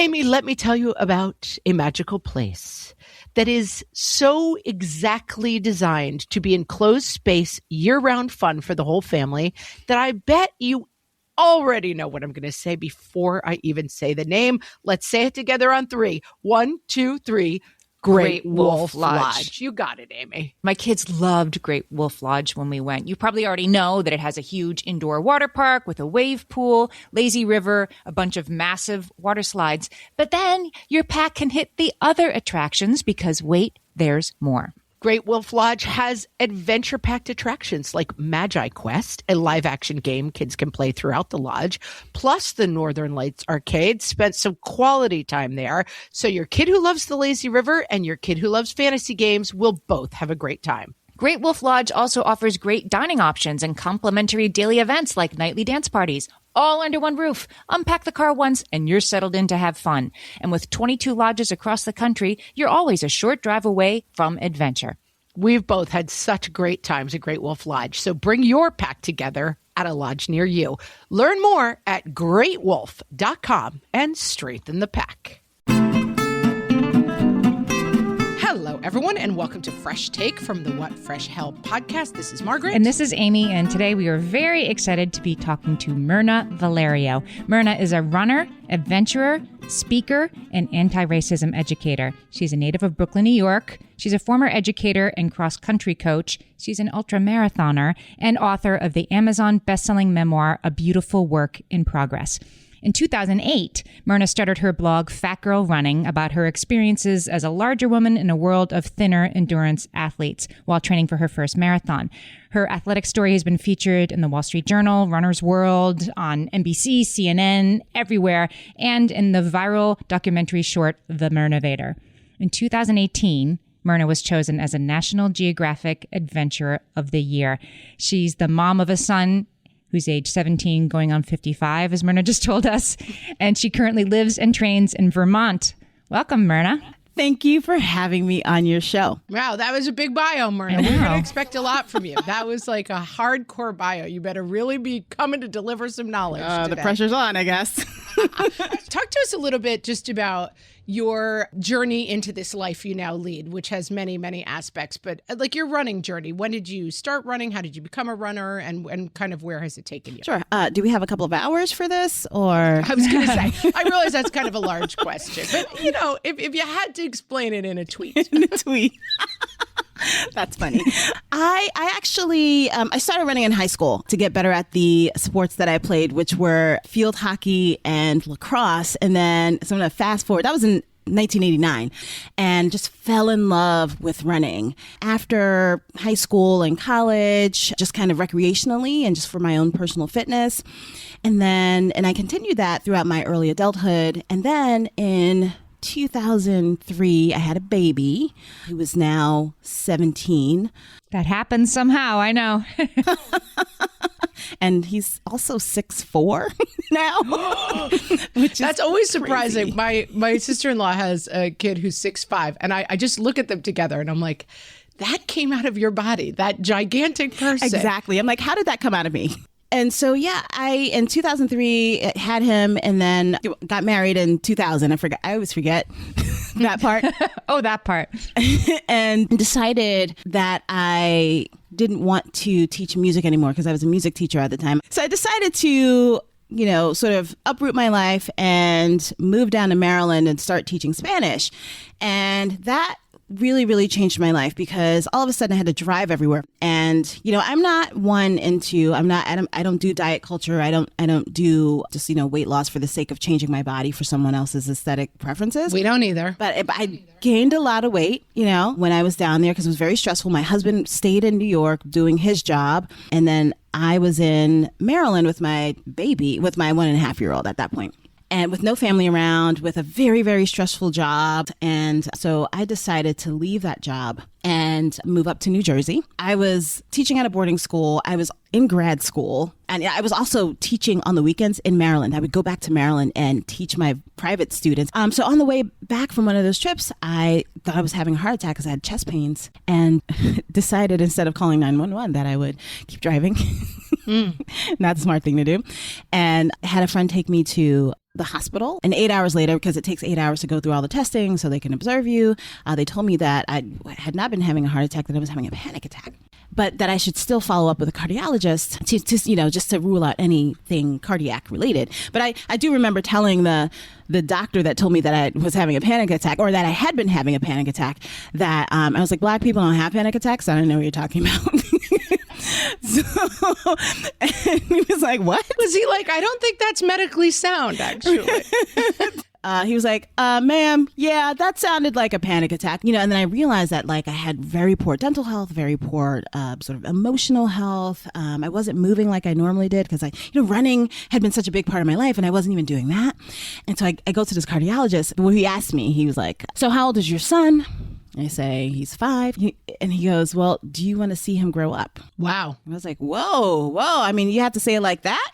Amy, let me tell you about a magical place that is so exactly designed to be enclosed space, year-round fun for the whole family that I bet you already know what I'm going to say before I even say the name. Let's say it together on 3. 1, 2, 3. Great Wolf Lodge. You got it, Amy. My kids loved Great Wolf Lodge when we went. You probably already know that it has a huge indoor water park with a wave pool, lazy river, a bunch of massive water slides. But then your pack can hit the other attractions because wait, there's more. Great Wolf Lodge has adventure-packed attractions like Magi Quest, a live-action game kids can play throughout the lodge, plus the Northern Lights Arcade. Spent some quality time there, so your kid who loves the lazy river and your kid who loves fantasy games will both have a great time. Great Wolf Lodge also offers great dining options and complimentary daily events like nightly dance parties, all under one roof. Unpack the car once and you're settled in to have fun. And with 22 lodges across the country, you're always a short drive away from adventure. We've both had such great times at Great Wolf Lodge, so bring your pack together at a lodge near you. Learn more at greatwolf.com and strengthen the pack. Hello, everyone, and welcome to Fresh Take from the What Fresh Hell podcast. This is Margaret. And this is Amy, and today we are very excited to be talking to Mirna Valerio. Mirna is a runner, adventurer, speaker, and anti-racism educator. She's a native of Brooklyn, New York. She's a former educator and cross-country coach. She's an ultra-marathoner and author of the Amazon best-selling memoir, A Beautiful Work in Progress. In 2008, Mirna started her blog, Fat Girl Running, about her experiences as a larger woman in a world of thinner endurance athletes while training for her first marathon. Her athletic story has been featured in the Wall Street Journal, Runner's World, on NBC, CNN, everywhere, and in the viral documentary short, The Mirnavator. In 2018, Mirna was chosen as a National Geographic Adventurer of the Year. She's the mom of a son who's age 17 going on 55, as Mirna just told us. And she currently lives and trains in Vermont. Welcome, Mirna. Thank you for having me on your show. Wow, that was a big bio, Mirna. We would expect a lot from you. That was like a hardcore bio. You better really be coming to deliver some knowledge today. The pressure's on, I guess. Talk to us a little bit just about your journey into this life you now lead, which has many, many aspects, but like your running journey. When did you start running? How did you become a runner? And kind of where has it taken you? Sure. Do we have a couple of hours for this? Or I was going to say, I realize that's kind of a large question, but you know, if you had to explain it in a tweet. In a tweet. That's funny. I actually, I started running in high school to get better at the sports that I played, which were field hockey and lacrosse. And then, so I'm going to fast forward. That was in 1989, and just fell in love with running. After high school and college, just kind of recreationally and just for my own personal fitness. And I continued that throughout my early adulthood. And then in 2003, I had a baby who was now 17. That happens somehow, I know. And he's also 6'4" now. Which That's always surprising. My sister-in-law has a kid who's 6'5", and I just look at them together and I'm like, that came out of your body, that gigantic person. Exactly. I'm like, how did that come out of me? And so, yeah, in 2003 had him, and then got married in 2000. I always forget that part. Oh, that part. And decided that I didn't want to teach music anymore because I was a music teacher at the time. So I decided to, sort of uproot my life and move down to Maryland and start teaching Spanish. And that really, really changed my life because all of a sudden I had to drive everywhere. And, I'm not I don't do diet culture. I don't do just, weight loss for the sake of changing my body for someone else's aesthetic preferences. We don't either. But I gained a lot of weight, when I was down there because it was very stressful. My husband stayed in New York doing his job. And then I was in Maryland with my baby, with my 1.5-year-old at that point. And with no family around, with a very, very stressful job. And so I decided to leave that job and move up to New Jersey. I was teaching at a boarding school. I was in grad school. And I was also teaching on the weekends in Maryland. I would go back to Maryland and teach my private students. So on the way back from one of those trips, I thought I was having a heart attack because I had chest pains, and decided instead of calling 911 that I would keep driving. Not a smart thing to do. And I had a friend take me to the hospital. And 8 hours later, because it takes 8 hours to go through all the testing so they can observe you, they told me that I had not been having a heart attack, that I was having a panic attack, but that I should still follow up with a cardiologist to just to rule out anything cardiac related. But I do remember telling the doctor that told me that I was having a panic attack, or that I had been having a panic attack, that I was like, Black people don't have panic attacks. I don't know what you're talking about. So, and he was like, what? Was he like, I don't think that's medically sound, actually. He was like, ma'am, yeah, that sounded like a panic attack. And then I realized that I had very poor dental health, very poor sort of emotional health. I wasn't moving like I normally did because running had been such a big part of my life and I wasn't even doing that. And so I go to this cardiologist. Well, he asked me, he was like, so how old is your son? I say, he's 5. And he goes, well, do you want to see him grow up? Wow. I was like, whoa. I mean, you have to say it like that?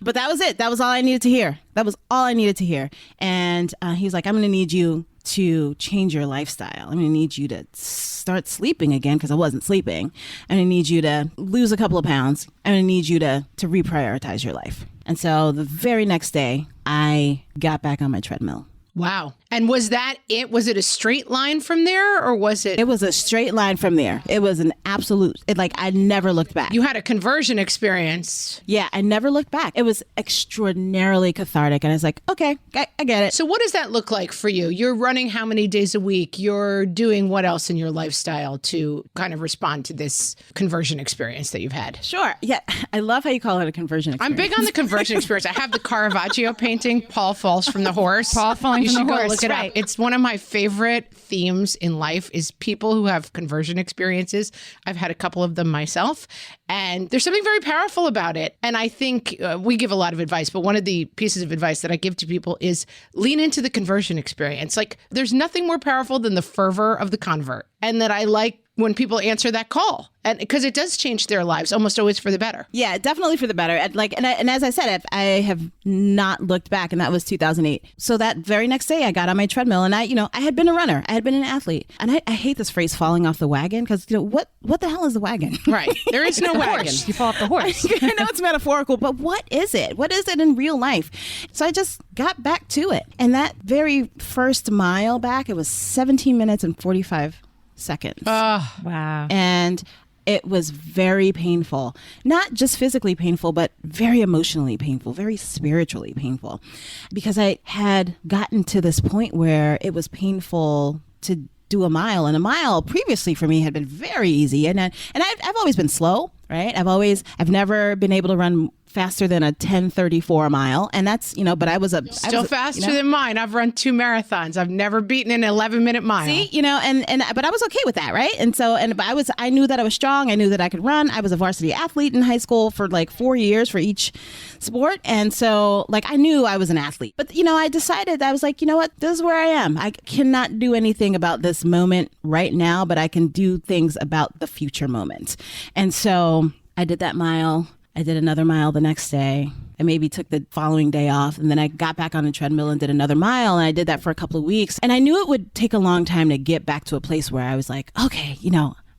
But that was it. That was all I needed to hear. That was all I needed to hear. And he's like, I'm going to need you to change your lifestyle. I'm going to need you to start sleeping again, because I wasn't sleeping. I'm going to need you to lose a couple of pounds. I'm going to need you to reprioritize your life. And so the very next day, I got back on my treadmill. Wow. And was that it? Was it a straight line from there, or was it? It was a straight line from there. It was an absolute, I never looked back. You had a conversion experience. Yeah, I never looked back. It was extraordinarily cathartic. And I was like, okay, I get it. So what does that look like for you? You're running how many days a week? You're doing what else in your lifestyle to kind of respond to this conversion experience that you've had? Sure. Yeah. I love how you call it a conversion experience. I'm big on the conversion experience. I have the Caravaggio painting, Paul Falls from the Horse. Paul falling from the horse. Look it up. It's one of my favorite themes in life is people who have conversion experiences. I've had a couple of them myself, and there's something very powerful about it. And I think we give a lot of advice, but one of the pieces of advice that I give to people is lean into the conversion experience. There's nothing more powerful than the fervor of the convert. And that I like when people answer that call, and because it does change their lives, almost always for the better. Yeah, definitely for the better. And as I said, I have not looked back, and that was 2008. So that very next day, I got on my treadmill, and I had been a runner, I had been an athlete, and I hate this phrase "falling off the wagon" because what the hell is the wagon? Right, there is no wagon. Horse. You fall off the horse. I know it's metaphorical, but what is it? What is it in real life? So I just got back to it, and that very first mile back, it was 17 minutes and 45 seconds. Oh, wow. And it was very painful, not just physically painful, but very emotionally painful, very spiritually painful, because I had gotten to this point where it was painful to do a mile, and a mile previously for me had been very easy. And I've always been slow, right? I've never been able to run faster than a 10:34 mile. And that's, but I was still faster than mine. I've run 2 marathons. I've never beaten an 11-minute mile. See, but I was okay with that, right? And so, I knew that I was strong. I knew that I could run. I was a varsity athlete in high school for 4 years for each sport. And so I knew I was an athlete. But, I decided, I was like, you know what? This is where I am. I cannot do anything about this moment right now, but I can do things about the future moment. And so I did that mile. I did another mile the next day. I maybe took the following day off, and then I got back on the treadmill and did another mile, and I did that for a couple of weeks. And I knew it would take a long time to get back to a place where I was like, okay,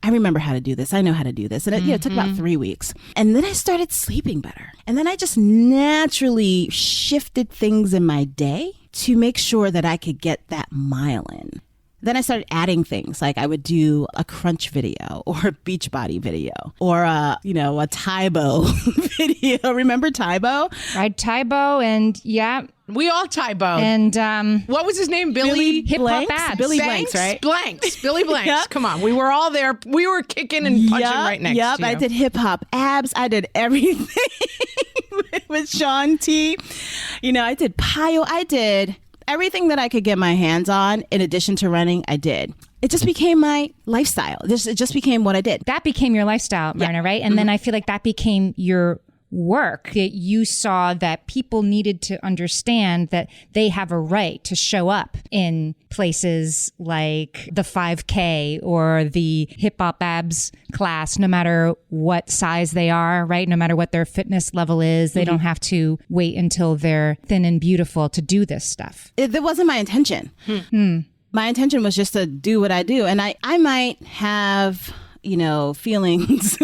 I remember how to do this. I know how to do this. And it took about 3 weeks. And then I started sleeping better. And then I just naturally shifted things in my day to make sure that I could get that mile in. Then I started adding things, like I would do a crunch video or a Beachbody video or a Taibo video. Remember Taibo? Right, Taibo, and yeah. We all Taibo. And what was his name? Billy Hip Hop Abs. Billy Blanks, right? Billy Blanks. Yep. Come on. We were all there. We were kicking and punching right next to you. I did Hip Hop Abs. I did everything with Sean T. I did Pio. I did everything that I could get my hands on in addition to running, I did. It just became my lifestyle. It just became what I did. That became your lifestyle, Mirna, right? And then I feel like that became your work. That you saw that people needed to understand that they have a right to show up in places like the 5K or the Hip Hop Abs class, no matter what size they are, right? No matter what their fitness level is, they don't have to wait until they're thin and beautiful to do this stuff. That wasn't my intention. My intention was just to do what I do. And I might have feelings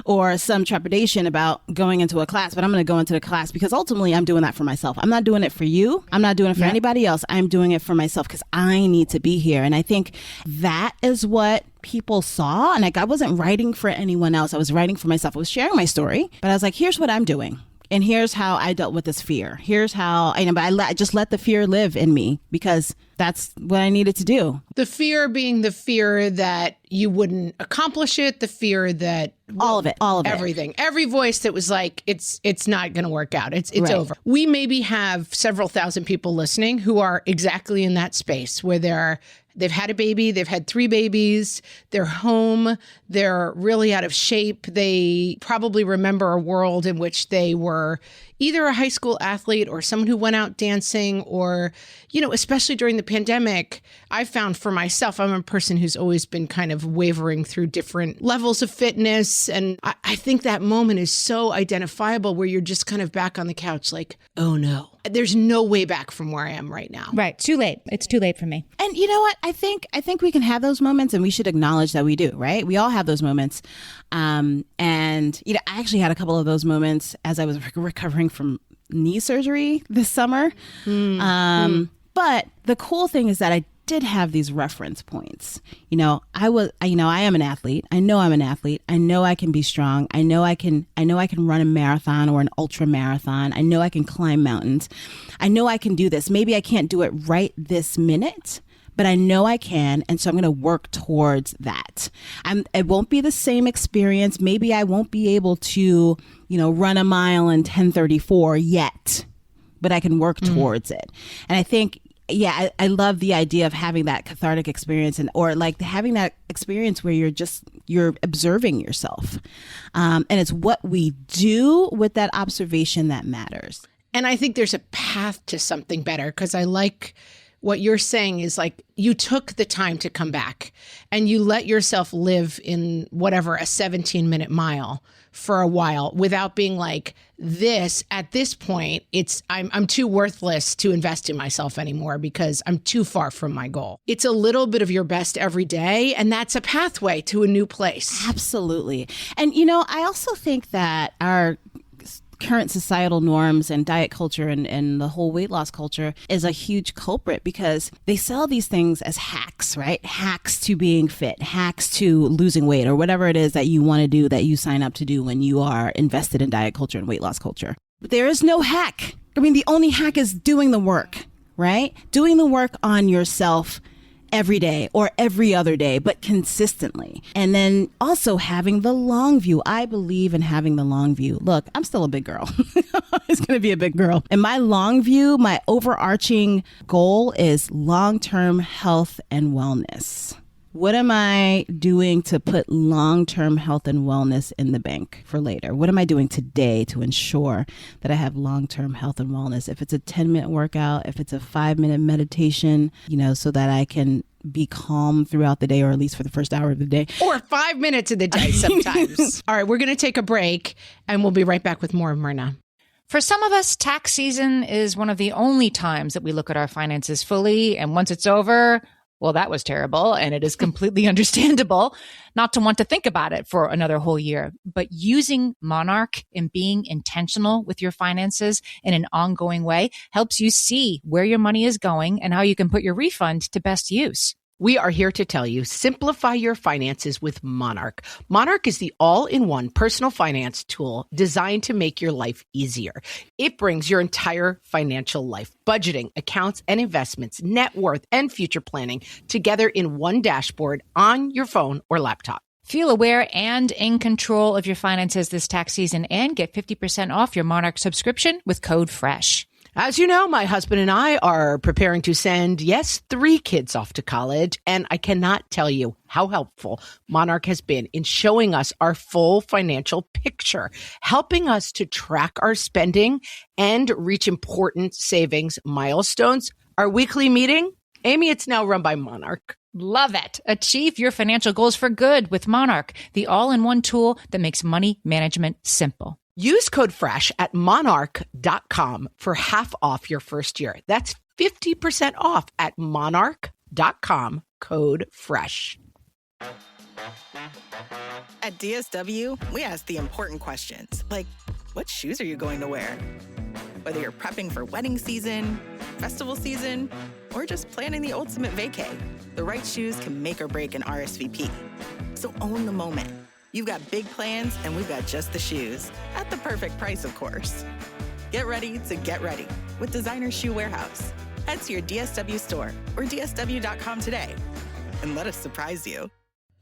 or some trepidation about going into a class, but I'm going to go into the class because ultimately I'm doing that for myself. I'm not doing it for you. I'm not doing it for anybody else. I'm doing it for myself because I need to be here. And I think that is what people saw. And I wasn't writing for anyone else. I was writing for myself. I was sharing my story, but I was like, here's what I'm doing. And here's how I dealt with this fear. Here's how I just let the fear live in me because that's what I needed to do. The fear being the fear that you wouldn't accomplish it, the fear that all of it, everything, every voice that was like, it's not going to work out. It's right. over. We maybe have several thousand people listening who are exactly in that space where they've had a baby, they've had 3 babies, they're home, they're really out of shape. They probably remember a world in which they were either a high school athlete or someone who went out dancing or, especially during the pandemic, I found for myself, I'm a person who's always been kind of wavering through different levels of fitness. And I think that moment is so identifiable where you're just kind of back on the couch like, oh no, there's no way back from where I am right now. Right. Too late. It's too late for me. And you know what? I think we can have those moments and we should acknowledge that we do, right? We all have those moments. And, I actually had a couple of those moments as I was recovering from knee surgery this summer. But the cool thing is that I did have these reference points. I am an athlete. I know I'm an athlete. I know I can be strong. I know I can run a marathon or an ultra marathon. I know I can climb mountains. I know I can do this. Maybe I can't do it right this minute, but I know I can. And so I'm going to work towards that. It won't be the same experience. Maybe I won't be able to, run a mile in 10:34 yet, but I can work towards it. And I think, I love the idea of having that cathartic experience or like having that experience where you're observing yourself. And it's what we do with that observation that matters. And I think there's a path to something better because I like what you're saying is like you took the time to come back and you let yourself live in whatever, a 17-minute mile for a while without being like at this point, I'm too worthless to invest in myself anymore because I'm too far from my goal. It's a little bit of your best every day. And that's a pathway to a new place. Absolutely. And, I also think that our current societal norms and diet culture and the whole weight loss culture is a huge culprit because they sell these things as hacks, right? Hacks to being fit, hacks to losing weight, or whatever it is that you want to do, that you sign up to do when you are invested in diet culture and weight loss culture. But there is no hack. The only hack is doing the work, right? Doing the work on yourself every day or every other day, but consistently. And then also having the long view. I believe in having the long view. Look, I'm still a big girl. It's going to be a big girl. And my long view, my overarching goal is long-term health and wellness. What am I doing to put long-term health and wellness in the bank for later? What am I doing today to ensure that I have long-term health and wellness? If it's a 10-minute workout, if it's a 5-minute meditation, so that I can be calm throughout the day, or at least for the first hour of the day. Or 5 minutes of the day sometimes. All right, we're going to take a break and we'll be right back with more of Mirna. For some of us, tax season is one of the only times that we look at our finances fully. And once it's over, well, that was terrible. And it is completely understandable not to want to think about it for another whole year. But using Monarch and being intentional with your finances in an ongoing way helps you see where your money is going and how you can put your refund to best use. We are here to tell you, simplify your finances with Monarch. Monarch is the all-in-one personal finance tool designed to make your life easier. It brings your entire financial life, budgeting, accounts and investments, net worth, and future planning together in one dashboard on your phone or laptop. Feel aware and in control of your finances this tax season and get 50% off your Monarch subscription with code FRESH. As you know, my husband and I are preparing to send, 3 kids off to college, and I cannot tell you how helpful Monarch has been in showing us our full financial picture, helping us to track our spending and reach important savings milestones. Our weekly meeting, Amy, it's now run by Monarch. Love it. Achieve your financial goals for good with Monarch, the all-in-one tool that makes money management simple. Use code FRESH at monarch.com for half off your first year. That's 50% off at monarch.com, code FRESH. At DSW, we ask the important questions, like, what shoes are you going to wear? Whether you're prepping for wedding season, festival season, or just planning the ultimate vacay, the right shoes can make or break an RSVP. So own the moment. You've got big plans, and we've got just the shoes. At the perfect price, of course. Get ready to get ready with Designer Shoe Warehouse. Head to your DSW store or dsw.com today and let us surprise you.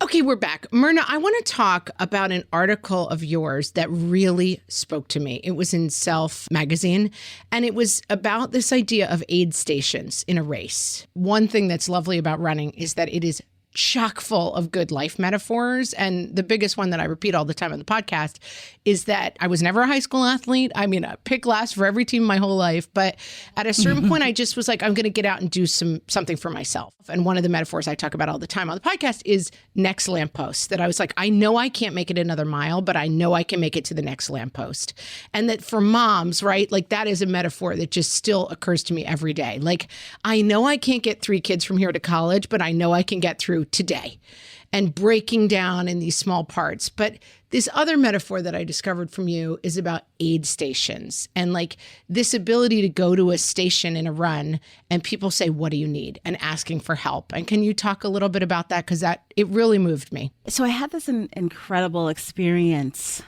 Okay, we're back. Mirna, I want to talk about an article of yours that really spoke to me. It was in Self magazine, and it was about this idea of aid stations in a race. One thing that's lovely about running is that it is chock full of good life metaphors. And the biggest one that I repeat all the time on the podcast is that I was never a high school athlete. I mean, I picked last for every team my whole life. But at a certain point, I just was like, I'm going to get out and do something for myself. And one of the metaphors I talk about all the time on the podcast is next lamppost. That I was like, I know I can't make it another mile, but I know I can make it to the next lamppost. And that for moms, right, like that is a metaphor that just still occurs to me every day. Like, I know I can't get 3 kids from here to college, but I know I can get through today, and breaking down in these small parts. But this other metaphor that I discovered from you is about aid stations, and like this ability to go to a station in a run and people say, what do you need? And asking for help. And can you talk a little bit about that? Because it really moved me. So I had this incredible experience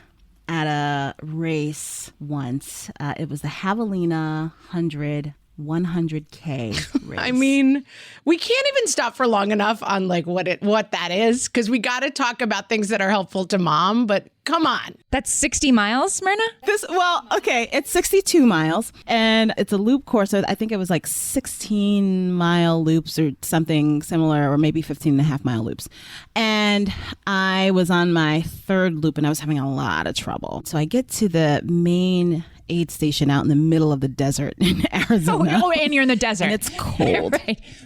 at a race once. It was the Javelina 100K race. I mean, we can't even stop for long enough on like what that is, because we got to talk about things that are helpful to mom, but come on. That's 60 miles, Mirna? It's 62 miles, and it's a loop course. So I think it was like 16-mile loops or something similar, or maybe 15.5-mile loops. And I was on my 3rd loop, and I was having a lot of trouble. So I get to the main aid station out in the middle of the desert in Arizona. Oh, and you're in the desert. And it's cold.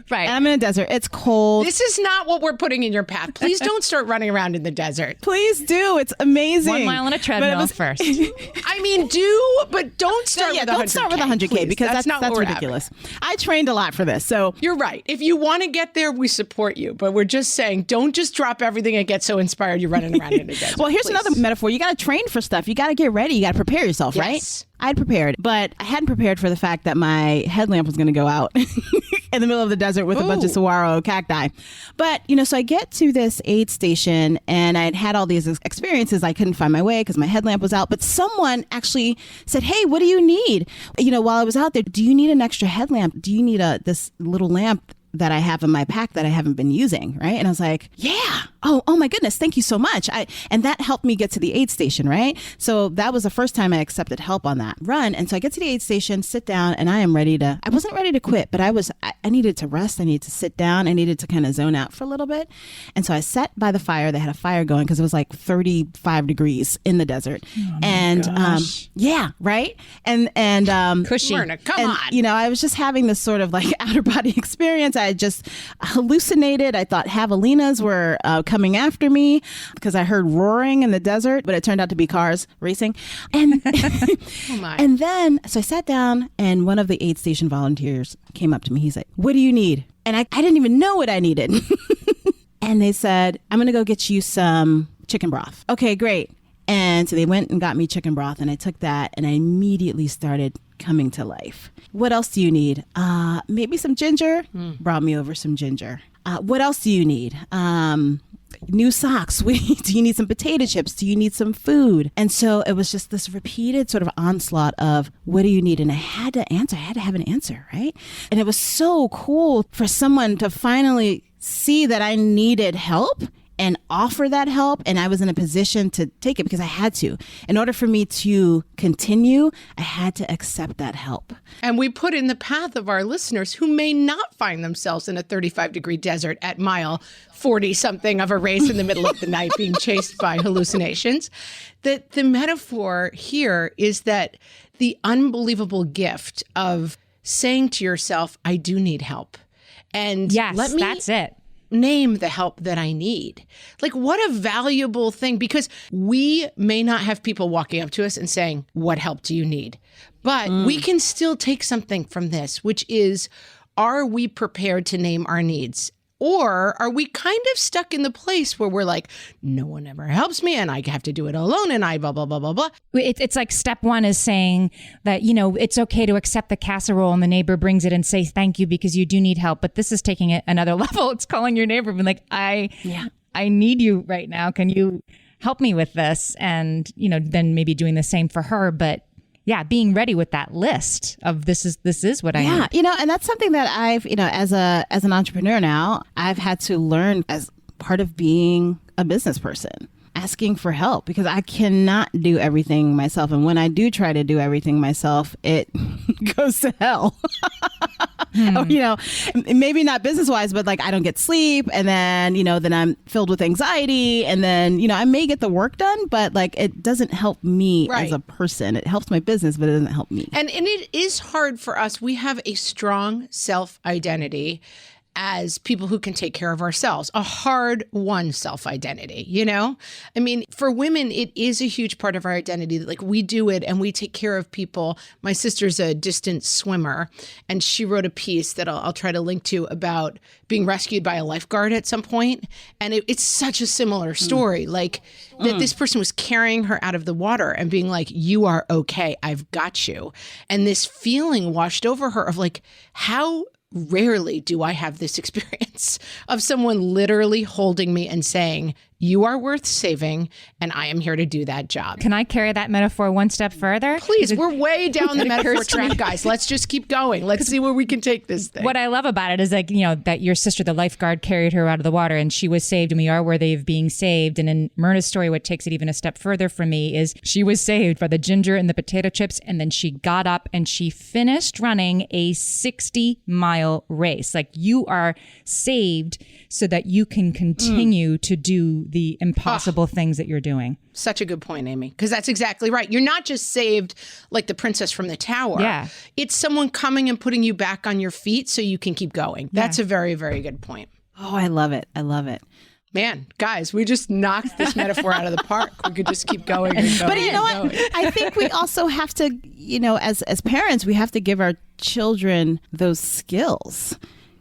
Right. And I'm in a desert. It's cold. This is not what we're putting in your path. Please don't start running around in the desert. Please do. It's amazing. 1 mile on a treadmill first. I mean, do, but don't start with 100K. Don't start with 100K, please. because that's not what ridiculous. I trained a lot for this. So you're right. If you want to get there, we support you. But we're just saying, don't just drop everything and get so inspired you're running around in the desert. Well, here's please. another metaphor. You got to train for stuff. You got to get ready. You got to prepare yourself, Yes. right? I'd prepared, but I hadn't prepared for the fact that my headlamp was going to go out in the middle of the desert with a bunch of saguaro cacti. But, so I get to this aid station, and I'd had all these experiences. I couldn't find my way because my headlamp was out. But someone actually said, hey, what do you need? While I was out there, do you need an extra headlamp? Do you need this little lamp that I have in my pack that I haven't been using, right? And I was like, yeah. Oh my goodness, thank you so much. And that helped me get to the aid station, right? So that was the first time I accepted help on that run. And so I get to the aid station, sit down, and I wasn't ready to quit, but I needed to rest. I needed to sit down. I needed to kind of zone out for a little bit. And so I sat by the fire. They had a fire going because it was like 35 degrees in the desert. Yeah, right? And Cushy. Mirna, come on. I was just having this sort of like outer body experience. I just hallucinated. I thought javelinas were coming after me because I heard roaring in the desert, but it turned out to be cars racing. And and then, so I sat down, and one of the aid station volunteers came up to me. He's like, what do you need? And I didn't even know what I needed. And they said, I'm going to go get you some chicken broth. Okay, great. And so they went and got me chicken broth, and I took that, and I immediately started coming to life. What else do you need? Maybe some ginger. Brought me over some ginger. What else do you need? New socks. Do you need some potato chips? Do you need some food? And so it was just this repeated sort of onslaught of, what do you need? And I had to answer. I had to have an answer, right? And it was so cool for someone to finally see that I needed help and offer that help. And I was in a position to take it because I had to. In order for me to continue, I had to accept that help. And we put in the path of our listeners who may not find themselves in a 35-degree desert at mile 40-something of a race in the middle of the night being chased by hallucinations, that the metaphor here is that the unbelievable gift of saying to yourself, I do need help. And yes, let me that's it. Name the help that I need. Like, what a valuable thing, because we may not have people walking up to us and saying, what help do you need? But we can still take something from this, which is, are we prepared to name our needs? Or are we kind of stuck in the place where we're like, no one ever helps me and I have to do it alone and I blah, blah, blah, blah, blah. It's like step one is saying that, it's okay to accept the casserole and the neighbor brings it and say thank you because you do need help. But this is taking it another level. It's calling your neighbor and being like, I need you right now. Can you help me with this? And, then maybe doing the same for her. But yeah, being ready with that list of this is what I need. Yeah, and that's something that I've, as an entrepreneur now, I've had to learn as part of being a business person, asking for help, because I cannot do everything myself. And when I do try to do everything myself, it goes to hell. Maybe not business wise, but like I don't get sleep. And then, then I'm filled with anxiety. And then, I may get the work done, but like it doesn't help me as a person. It helps my business, but it doesn't help me. And it is hard for us. We have a strong self-identity as people who can take care of ourselves, a hard-won self-identity, I mean, for women, it is a huge part of our identity. Like we do it and we take care of people. My sister's a distance swimmer and she wrote a piece that I'll try to link to about being rescued by a lifeguard at some point. And it's such a similar story, like that this person was carrying her out of the water and being like, you are okay, I've got you. And this feeling washed over her of like, how rarely do I have this experience of someone literally holding me and saying, you are worth saving, and I am here to do that job. Can I carry that metaphor one step further? Please, we're way down the metaphor track, guys. Let's just keep going. Let's see where we can take this thing. What I love about it is like, that your sister, the lifeguard, carried her out of the water and she was saved and we are worthy of being saved. And in Mirna's story, what takes it even a step further for me is she was saved by the ginger and the potato chips. And then she got up and she finished running a 60-mile race. Like you are saved so that you can continue to do the impossible things that you're doing. Such a good point, Amy, because that's exactly right. You're not just saved like the princess from the tower. Yeah. It's someone coming and putting you back on your feet so you can keep going. That's a very, very good point. Oh, I love it. I love it. Man, guys, we just knocked this metaphor out of the park. We could just keep going and going. But you know what? I think we also have to, as parents, we have to give our children those skills.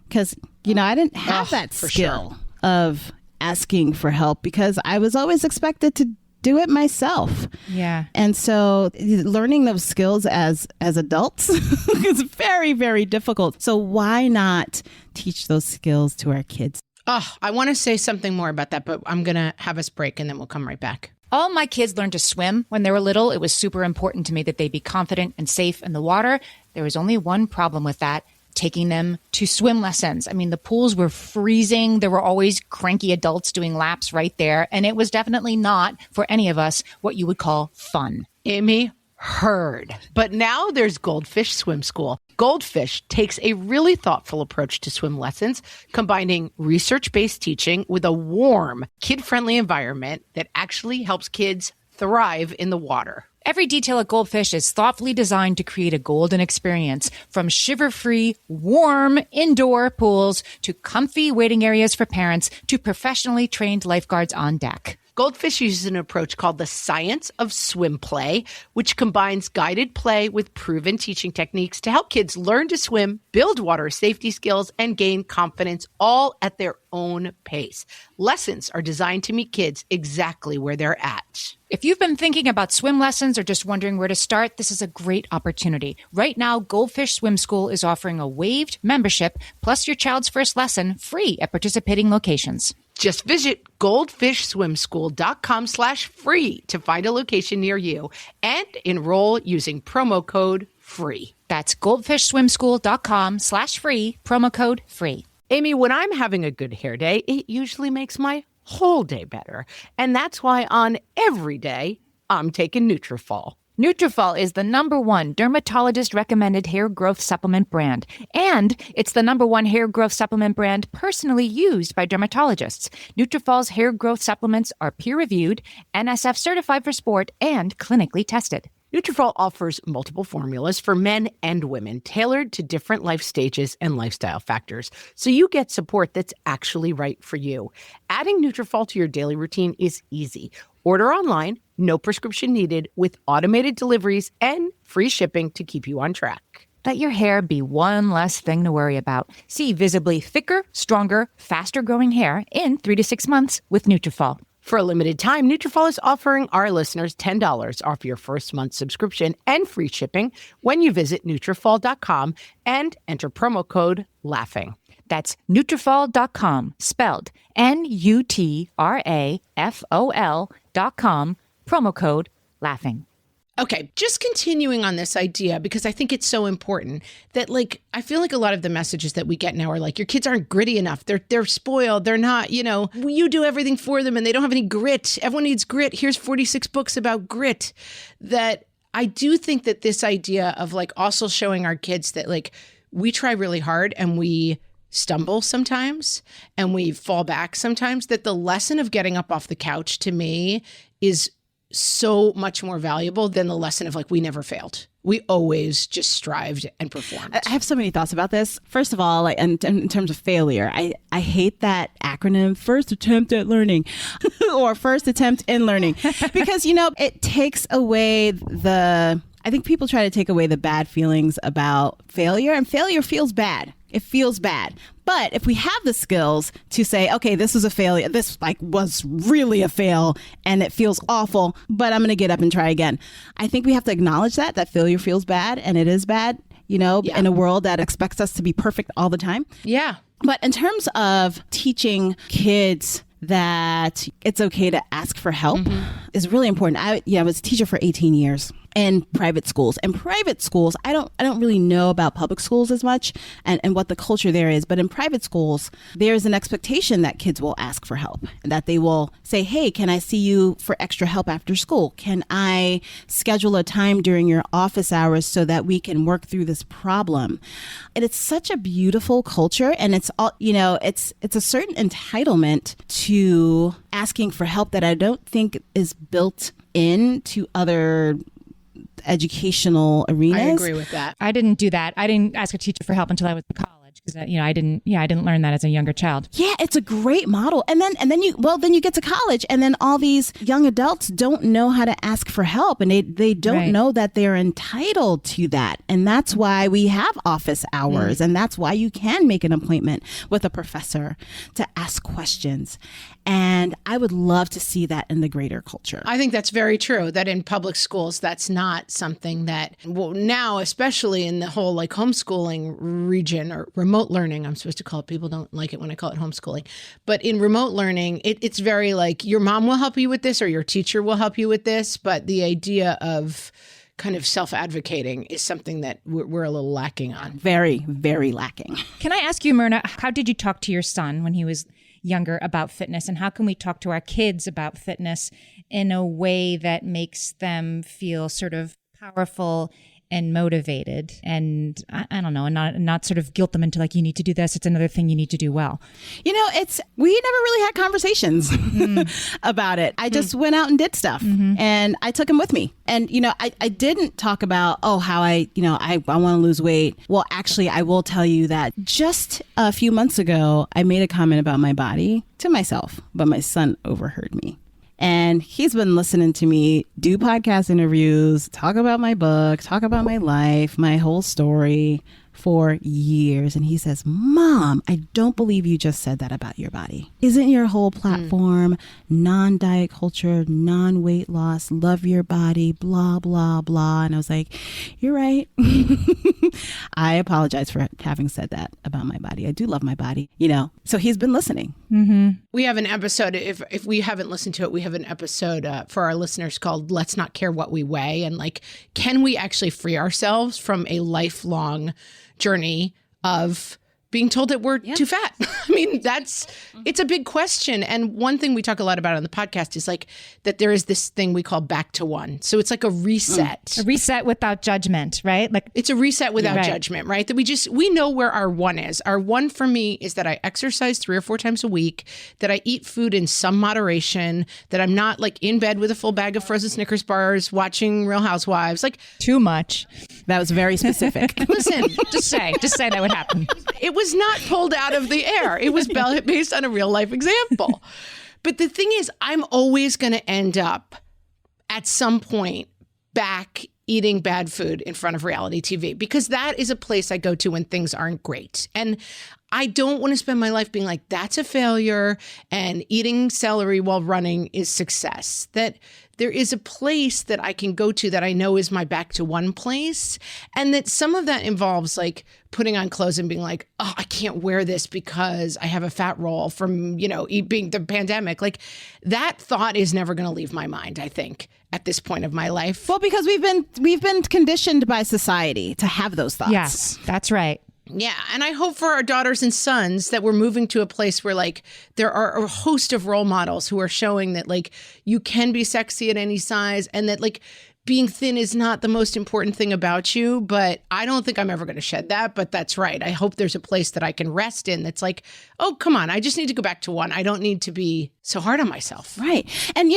Because, I didn't have that skill of asking for help because I was always expected to do it myself. Yeah. And so learning those skills as adults is very, very difficult. So why not teach those skills to our kids? Oh, I want to say something more about that, but I'm going to have us break and then we'll come right back. All my kids learned to swim when they were little. It was super important to me that they be confident and safe in the water. There was only one problem with that: taking them to swim lessons. I mean, the pools were freezing. There were always cranky adults doing laps right there. And it was definitely not, for any of us, what you would call fun. Amy, heard. But now there's Goldfish Swim School. Goldfish takes a really thoughtful approach to swim lessons, combining research-based teaching with a warm, kid-friendly environment that actually helps kids thrive in the water. Every detail at Goldfish is thoughtfully designed to create a golden experience, from shiver-free, warm indoor pools to comfy waiting areas for parents to professionally trained lifeguards on deck. Goldfish uses an approach called the science of swim play, which combines guided play with proven teaching techniques to help kids learn to swim, build water safety skills, and gain confidence, all at their own pace. Lessons are designed to meet kids exactly where they're at. If you've been thinking about swim lessons or just wondering where to start, this is a great opportunity. Right now, Goldfish Swim School is offering a waived membership plus your child's first lesson free at participating locations. Just visit goldfishswimschool.com/free to find a location near you and enroll using promo code FREE. That's goldfishswimschool.com/free, promo code FREE. Amy, when I'm having a good hair day, it usually makes my whole day better. And that's why on every day, I'm taking Nutrafol. Nutrafol is the #1 dermatologist-recommended hair growth supplement brand. And it's the #1 hair growth supplement brand personally used by dermatologists. Nutrafol's hair growth supplements are peer-reviewed, NSF certified for sport, and clinically tested. Nutrafol offers multiple formulas for men and women, tailored to different life stages and lifestyle factors, so you get support that's actually right for you. Adding Nutrafol to your daily routine is easy. Order online, no prescription needed, with automated deliveries and free shipping to keep you on track. Let your hair be one less thing to worry about. See visibly thicker, stronger, faster-growing hair in 3 to 6 months with Nutrafol. For a limited time, Nutrafol is offering our listeners $10 off your first month subscription and free shipping when you visit Nutrafol.com and enter promo code LAUGHING. That's Nutrafol.com, spelled Nutrafol.com, promo code LAUGHING. Okay, just continuing on this idea, because I think it's so important that, like, I feel like a lot of the messages that we get now are like, your kids aren't gritty enough. They're spoiled. They're not, you do everything for them and they don't have any grit. Everyone needs grit. Here's 46 books about grit. That I do think that this idea of, like, also showing our kids that, like, we try really hard and we stumble sometimes and we fall back sometimes, that the lesson of getting up off the couch to me is so much more valuable than the lesson of, like, we never failed. We always just strived and performed. I have so many thoughts about this. First of all, like, in terms of failure, I hate that acronym, first attempt at learning or first attempt in learning, because, it takes away I think people try to take away the bad feelings about failure, and failure feels bad. It feels bad. But if we have the skills to say, okay, this was a failure, this was really a fail and it feels awful, but I'm going to get up and try again. I think we have to acknowledge that failure feels bad, and it is bad, in a world that expects us to be perfect all the time. Yeah. But in terms of teaching kids that it's okay to ask for help is really important. I was a teacher for 18 years in private schools. And private schools, I don't really know about public schools as much and what the culture there is. But in private schools, there's an expectation that kids will ask for help, that they will say, hey, can I see you for extra help after school? Can I schedule a time during your office hours so that we can work through this problem? And it's such a beautiful culture. And it's all, it's a certain entitlement to asking for help that I don't think is built into other educational arenas. I agree with that. I didn't do that. I didn't ask a teacher for help until I was in college, because I didn't learn that as a younger child. Yeah, it's a great model. And then you get to college, and then all these young adults don't know how to ask for help, and they don't know that they're entitled to that. And that's why we have office hours, and that's why you can make an appointment with a professor to ask questions. And I would love to see that in the greater culture. I think that's very true, that in public schools, that's not something that, well, now, especially in the whole, like, homeschooling region or remote learning, I'm supposed to call it, people don't like it when I call it homeschooling, but in remote learning, it's very like your mom will help you with this or your teacher will help you with this. But the idea of kind of self-advocating is something that we're a little lacking on. Very, very lacking. Can I ask you, Mirna, how did you talk to your son when he was younger about fitness, and how can we talk to our kids about fitness in a way that makes them feel sort of powerful and motivated, and I don't know, and not sort of guilt them into, like, you need to do this, it's another thing you need to do well? We never really had conversations about it. I just went out and did stuff, and I took him with me. And, I didn't talk about, how I want to lose weight. Well, actually, I will tell you that just a few months ago, I made a comment about my body to myself, but my son overheard me. And he's been listening to me do podcast interviews, talk about my book, talk about my life, my whole story for years. And he says, Mom, I don't believe you just said that about your body. Isn't your whole platform non-diet culture, non-weight loss, love your body, blah, blah, blah? And I was like, you're right. I apologize for having said that about my body. I do love my body, So he's been listening. We have an episode, if we haven't listened to it, we have an episode for our listeners called Let's Not Care What We Weigh. And, like, can we actually free ourselves from a lifelong journey of being told that we're too fat? I mean, it's a big question. And one thing we talk a lot about on the podcast is, like, that there is this thing we call back to one. So it's like a reset. A reset without judgment, right? Like, it's a reset without judgment, right? That we know where our one is. Our one for me is that I exercise 3 or 4 times a week, that I eat food in some moderation, that I'm not, like, in bed with a full bag of frozen Snickers bars watching Real Housewives. Like, too much. That was very specific. Listen, just say that would happen. It was not pulled out of the air. It was based on a real life example. But the thing is, I'm always going to end up at some point back eating bad food in front of reality TV, because that is a place I go to when things aren't great. And I don't want to spend my life being like, that's a failure and eating celery while running is success. That there is a place that I can go to that I know is my back to one place. And that some of that involves like putting on clothes and being like, oh, I can't wear this because I have a fat roll from, being the pandemic. Like that thought is never going to leave my mind, I think, at this point of my life. Well, because we've been conditioned by society to have those thoughts. Yes, that's right. Yeah. And I hope for our daughters and sons that we're moving to a place where like there are a host of role models who are showing that like you can be sexy at any size and that like being thin is not the most important thing about you. But I don't think I'm ever going to shed that. But that's right. I hope there's a place that I can rest in that's like, oh, come on. I just need to go back to one. I don't need to be so hard on myself. Right. And,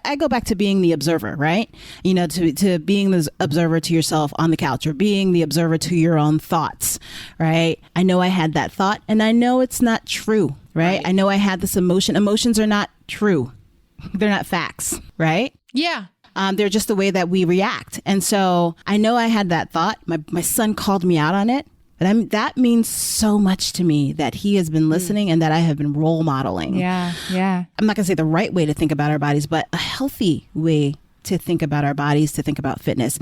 I go back to being the observer, right? To being the observer to yourself on the couch or being the observer to your own thoughts, right? I know I had that thought and I know it's not true, right? I know I had this emotion. Emotions are not true. They're not facts, right? Yeah. They're just the way that we react. And so I know I had that thought. My son called me out on it. But that means so much to me that he has been listening and that I have been role modeling. Yeah, yeah. I'm not going to say the right way to think about our bodies, but a healthy way to think about our bodies, to think about fitness.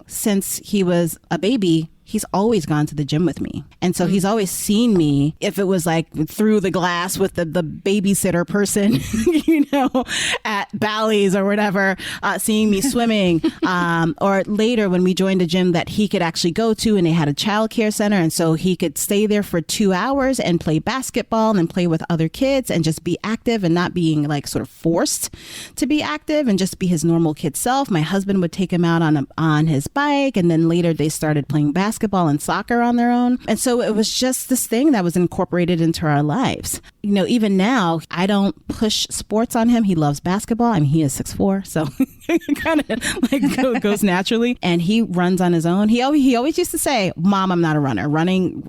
Since he was a baby, he's always gone to the gym with me. And so he's always seen me, if it was like through the glass with the babysitter person, at Bally's or whatever, seeing me swimming, or later when we joined a gym that he could actually go to and they had a child care center. And so he could stay there for 2 hours and play basketball and then play with other kids and just be active and not being like sort of forced to be active and just be his normal kid self. My husband would take him out on his bike. And then later they started playing basketball and soccer on their own. And so it was just this thing that was incorporated into our lives. Even now, I don't push sports on him. He loves basketball. I mean, he is 6'4", so it kind of like goes naturally. And he runs on his own. He always used to say, Mom, I'm not a runner.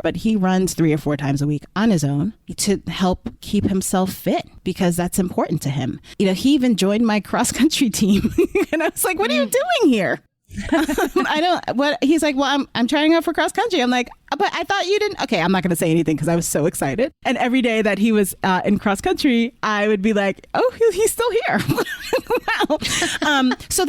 But he runs 3 or 4 times a week on his own to help keep himself fit because that's important to him. He even joined my cross country team. And I was like, what are you doing here? He's like, well, I'm trying out for cross country. I'm like, but I thought you didn't. Okay, I'm not going to say anything because I was so excited. And every day that he was in cross country, I would be like, oh, he's still here. Wow. So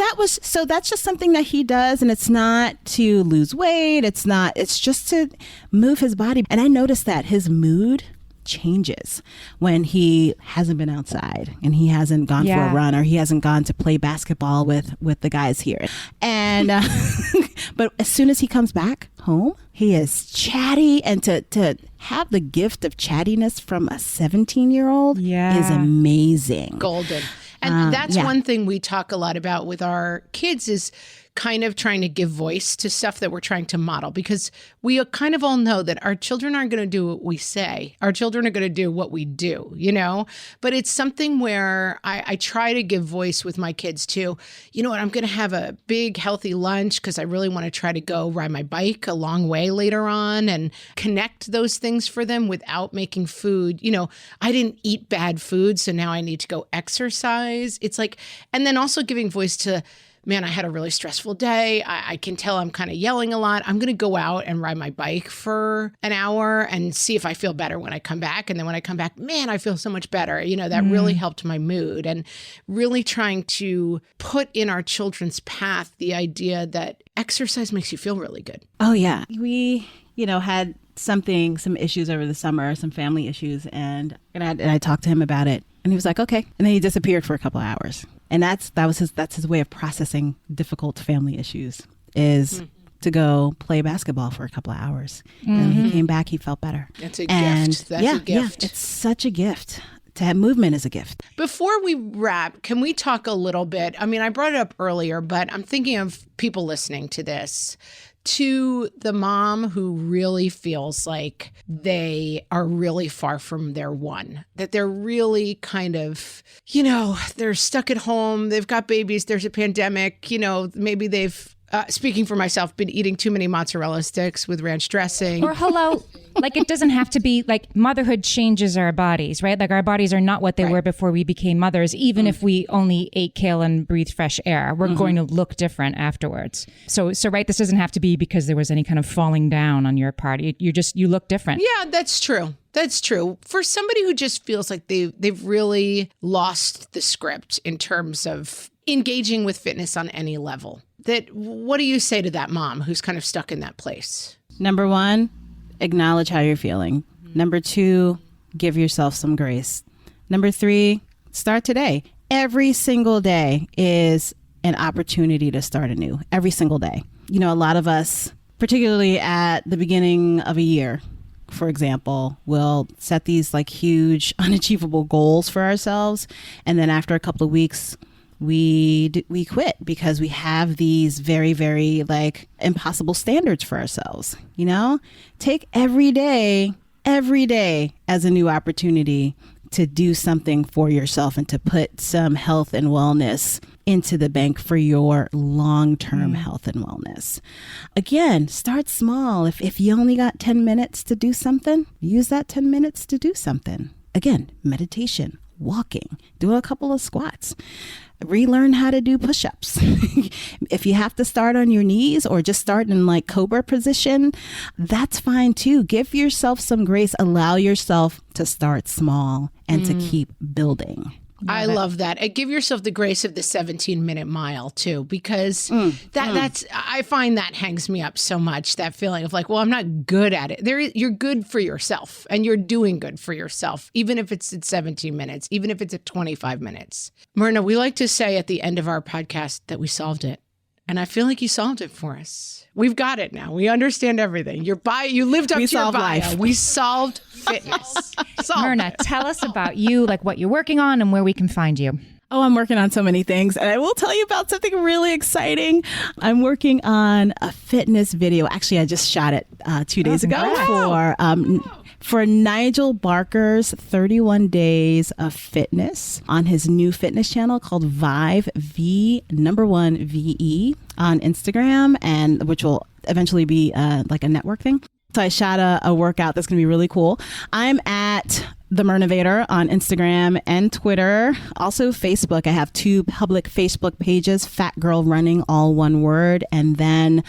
that's just something that he does. And it's not to lose weight. It's just to move his body. And I noticed that his mood changes when he hasn't been outside and he hasn't gone for a run or he hasn't gone to play basketball with the guys here. And but as soon as he comes back home, he is chatty, and to have the gift of chattiness from a 17-year-old is amazing. Golden. And that's one thing we talk a lot about with our kids is kind of trying to give voice to stuff that we're trying to model, because we kind of all know that our children aren't going to do what we say. Our children are going to do what we do, but it's something where I try to give voice with my kids too. You know what? I'm going to have a big healthy lunch because I really want to try to go ride my bike a long way later on and connect those things for them without making food. I didn't eat bad food, so now I need to go exercise. It's like, and then also giving voice to, man, I had a really stressful day. I can tell I'm kind of yelling a lot. I'm going to go out and ride my bike for an hour and see if I feel better when I come back. And then when I come back, man, I feel so much better. That really helped my mood, and really trying to put in our children's path the idea that exercise makes you feel really good. Oh, yeah. We, had some issues over the summer, some family issues. And I talked to him about it. And he was like, okay. And then he disappeared for a couple of hours. And that's his way of processing difficult family issues, is to go play basketball for a couple of hours. And when he came back, he felt better. That's a gift. That's a gift. Yeah, it's such a gift. To have movement is a gift. Before we wrap, can we talk a little bit? I mean, I brought it up earlier, but I'm thinking of people listening to this. To the mom who really feels like they are really far from their one, that they're really kind of, they're stuck at home, they've got babies, there's a pandemic, maybe they've speaking for myself, been eating too many mozzarella sticks with ranch dressing. Or hello, like it doesn't have to be like motherhood changes our bodies, right? Like our bodies are not what they were before we became mothers. Even if we only ate kale and breathed fresh air, we're going to look different afterwards. So right, this doesn't have to be because there was any kind of falling down on your part. You look different. Yeah, that's true. That's true. For somebody who just feels like they've really lost the script in terms of engaging with fitness on any level, what do you say to that mom who's kind of stuck in that place? Number one, acknowledge how you're feeling. Number two, give yourself some grace. Number three, start today. Every single day is an opportunity to start anew. Every single day. You know, a lot of us, particularly at the beginning of a year, for example, will set these like huge unachievable goals for ourselves. And then after a couple of weeks, we quit because we have these very, very like impossible standards for ourselves. You know, take every day as a new opportunity to do something for yourself and to put some health and wellness into the bank for your long-term health and wellness. Again, start small. If you only got 10 minutes to do something, use that 10 minutes to do something. Again, meditation, walking, do a couple of squats. Relearn how to do push-ups. If you have to start on your knees or just start in like cobra position, that's fine too. Give yourself some grace. Allow yourself to start small and to keep building. I love that. And give yourself the grace of the 17-minute mile too, because that's I find that hangs me up so much, that feeling of like, well, I'm not good at it. You're good for yourself and you're doing good for yourself, even if it's at 17 minutes, even if it's at 25 minutes. Mirna, we like to say at the end of our podcast that we solved it. And I feel like you solved it for us. We've got it now. We understand everything. You lived up to your bio. Life. We solved fitness. Mirna, tell us about you, like what you're working on and where we can find you. Oh, I'm working on so many things. And I will tell you about something really exciting. I'm working on a fitness video. Actually, I just shot it 2 days ago for Nigel Barker's 31 Days of Fitness on his new fitness channel called Vive, V1VE on Instagram, and which will eventually be like a network thing. So I shot a workout that's going to be really cool. I'm at The Mirnavator on Instagram and Twitter. Also Facebook. I have 2 public Facebook pages, Fat Girl Running, all one word, and then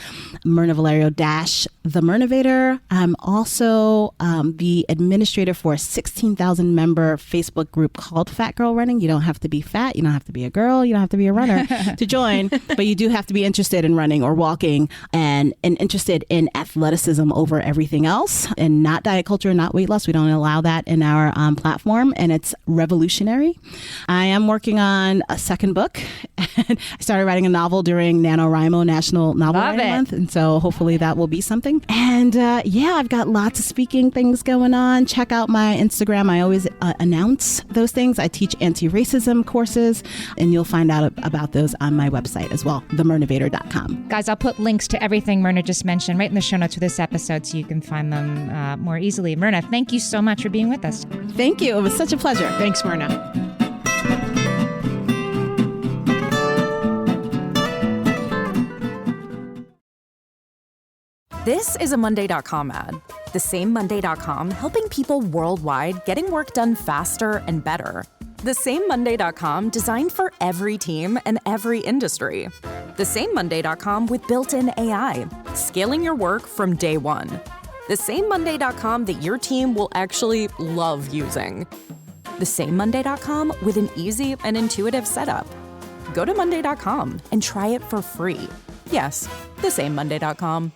Mirna Valerio The Mirnavator. I'm also the administrator for a 16,000 member Facebook group called Fat Girl Running. You don't have to be fat. You don't have to be a girl. You don't have to be a runner to join, but you do have to be interested in running or walking and interested in athleticism over everything else, and not diet culture, not weight loss. We don't allow that in our platform, and it's revolutionary. I am working on a second book. I started writing a novel during NaNoWriMo National Novel Writing Month, and so hopefully that will be something. And I've got lots of speaking things going on. Check out my Instagram. I always announce those things. I teach anti-racism courses, and you'll find out about those on my website as well, themirnavator.com. Guys, I'll put links to everything Mirna just mentioned right in the show notes for this episode so you can find them more easily. Mirna, thank you so much for being with us. Thank you. It was such a pleasure. Thanks, Mirna. This is a Monday.com ad. The same Monday.com helping people worldwide getting work done faster and better. The same Monday.com designed for every team and every industry. The same Monday.com with built-in AI, scaling your work from day one. The same Monday.com that your team will actually love using. The same Monday.com with an easy and intuitive setup. Go to Monday.com and try it for free. Yes, the same Monday.com.